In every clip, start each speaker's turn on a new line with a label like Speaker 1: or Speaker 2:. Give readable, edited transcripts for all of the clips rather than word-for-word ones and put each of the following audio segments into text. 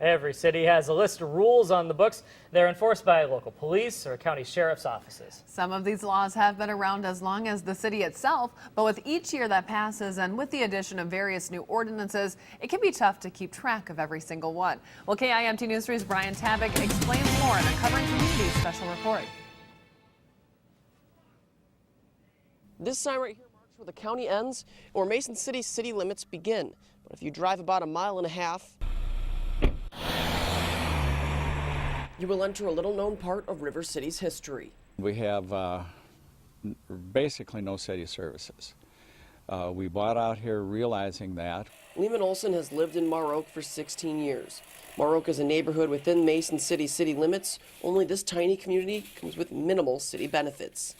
Speaker 1: Every city has a list of rules on the books. They're enforced by local police or county sheriff's offices.
Speaker 2: Some of these laws have been around as long as the city itself, but with each year that passes and with the addition of various new ordinances, it can be tough to keep track of every single one. Well, KIMT News 3's Brian Tabick explains more in a Covering Communities special report.
Speaker 3: This sign right here marks where the county ends and where Mason City's city limits begin. But if you drive about 1.5 miles, you will enter a little-known part of River City's history.
Speaker 4: We have basically no city services. We bought out here realizing that.
Speaker 3: Lehman Olson has lived in Mar Oak for 16 years. Mar Oak is a neighborhood within Mason City's city limits, only this tiny community comes with minimal city benefits.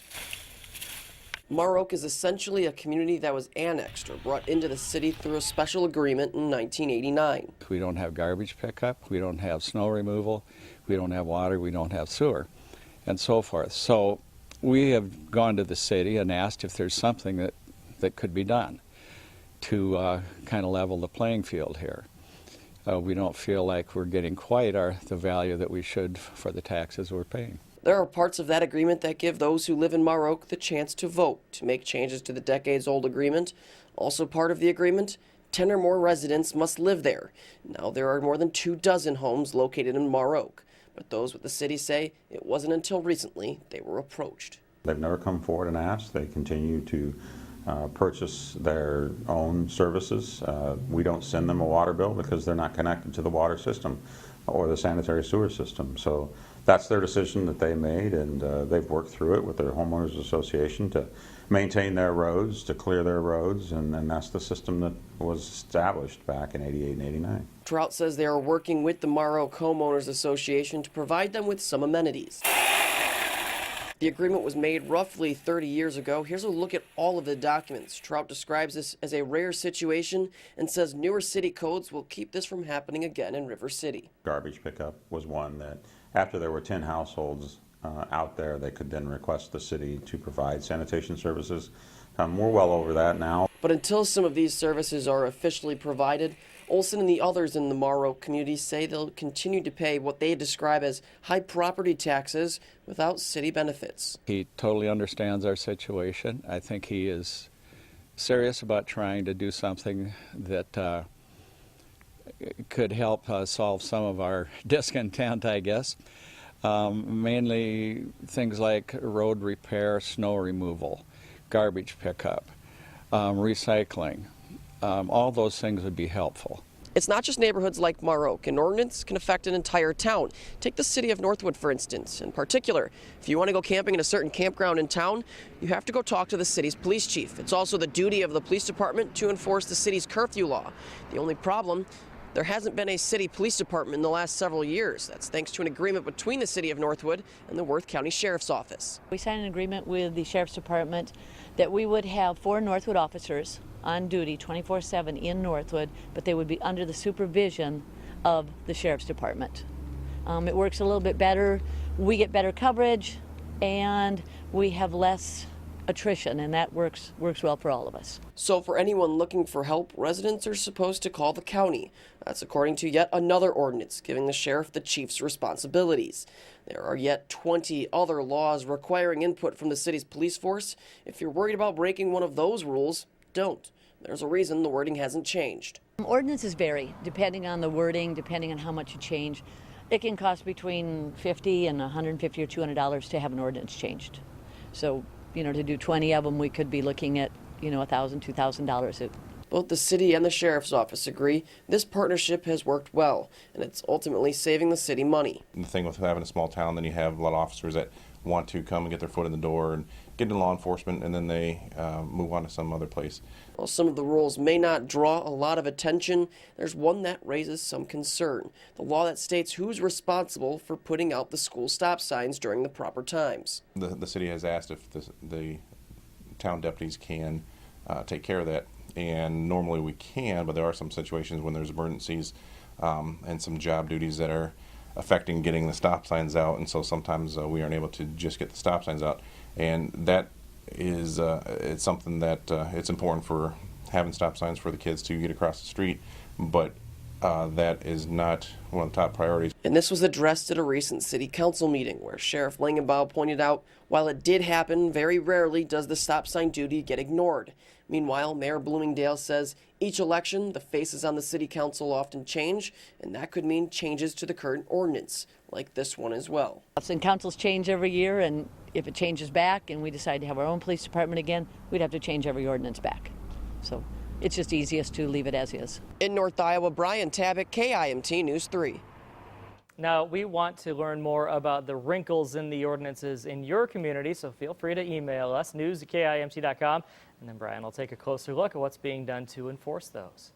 Speaker 3: Mar Oak is essentially a community that was annexed or brought into the city through a special agreement in 1989.
Speaker 4: We don't have garbage pickup, we don't have snow removal, we don't have water, we don't have sewer, and so forth. So we have gone to the city and asked if there's something that could be done to kind of level the playing field here. We don't feel like we're getting quite the value that we should for the taxes we're paying.
Speaker 3: There are parts of that agreement that give those who live in Mar Oak the chance to vote to make changes to the decades-old agreement. Also part of the agreement, 10 or more residents must live there. Now there are more than 24 homes located in Mar Oak, but those with the city say it wasn't until recently they were approached.
Speaker 5: They've never come forward and asked. They continue to purchase their own services. We don't send them a water bill because they're not connected to the water system or the sanitary sewer system. So that's their decision that they made, and they've worked through it with their homeowners association to maintain their roads, to clear their roads, and that's the system that was established back in '88 and '89.
Speaker 3: Trout says they are working with the Mar Oak Homeowners Association to provide them with some amenities. The agreement was made roughly 30 years ago. Here's a look at all of the documents. Trout describes this as a rare situation and says newer city codes will keep this from happening again in River City.
Speaker 5: Garbage pickup was one that after there were 10 households out there, they could then request the city to provide sanitation services. We're well over that now.
Speaker 3: But until some of these services are officially provided, Olson and the others in the Mar Oak community say they'll continue to pay what they describe as high property taxes without city benefits.
Speaker 4: He totally understands our situation. I think he is serious about trying to do something that could help solve some of our discontent, I guess. Mainly things like road repair, snow removal, garbage pickup, recycling. All those things would be helpful.
Speaker 3: It's not just neighborhoods like Mar Oak. An ordinance can affect an entire town. Take the city of Northwood, for instance. In particular, if you want to go camping in a certain campground in town, you have to go talk to the city's police chief. It's also the duty of the police department to enforce the city's curfew law. The only problem, there hasn't been a city police department in the last several years. That's thanks to an agreement between the city of Northwood and the Worth County Sheriff's Office.
Speaker 6: We signed an agreement with the Sheriff's Department that we would have 4 Northwood officers on duty 24/7 in Northwood, but they would be under the supervision of the Sheriff's Department. It works a little bit better. We get better coverage and we have less attrition, and that works well for all of us.
Speaker 3: So for anyone looking for help, residents are supposed to call the county. That's according to yet another ordinance giving the sheriff the chief's responsibilities. There are yet 20 other laws requiring input from the city's police force. If you're worried about breaking one of those rules, don't. There's a reason the wording hasn't changed.
Speaker 6: Ordinances vary depending on the wording, depending on how much you change. It can cost between $50 and $150 or $200 to have an ordinance changed. So, to do 20 of them, we could be looking at, $1,000, $2,000.
Speaker 3: Both the city and the sheriff's office agree this partnership has worked well, and it's ultimately saving the city money.
Speaker 7: The thing with having a small town, then you have a lot of officers that want to come and get their foot in the door and get into law enforcement, and then they move on to some other place.
Speaker 3: While some of the rules may not draw a lot of attention, there's one that raises some concern. The law that states who's responsible for putting out the school stop signs during the proper times.
Speaker 7: The city has asked if the town deputies can take care of that, and normally we can, but there are some situations when there's emergencies and some job duties that are affecting getting the stop signs out, and so sometimes we aren't able to just get the stop signs out, and that is it's something that it's important for having stop signs for the kids to get across the street, but that is not one of the top priorities.
Speaker 3: And this was addressed at a recent city council meeting where Sheriff Langenbaugh pointed out while it did happen, very rarely does the stop sign duty get ignored. Meanwhile, Mayor Bloomingdale says each election, the faces on the city council often change, and that could mean changes to the current ordinance, like this one as well.
Speaker 6: And councils change every year, and if it changes back and we decide to have our own police department again, we'd have to change every ordinance back. So it's just easiest to leave it as is.
Speaker 3: In North Iowa, Brian Tabick, KIMT News 3.
Speaker 1: Now, we want to learn more about the wrinkles in the ordinances in your community, so feel free to email us, news@kimt.com, and then Brian will take a closer look at what's being done to enforce those.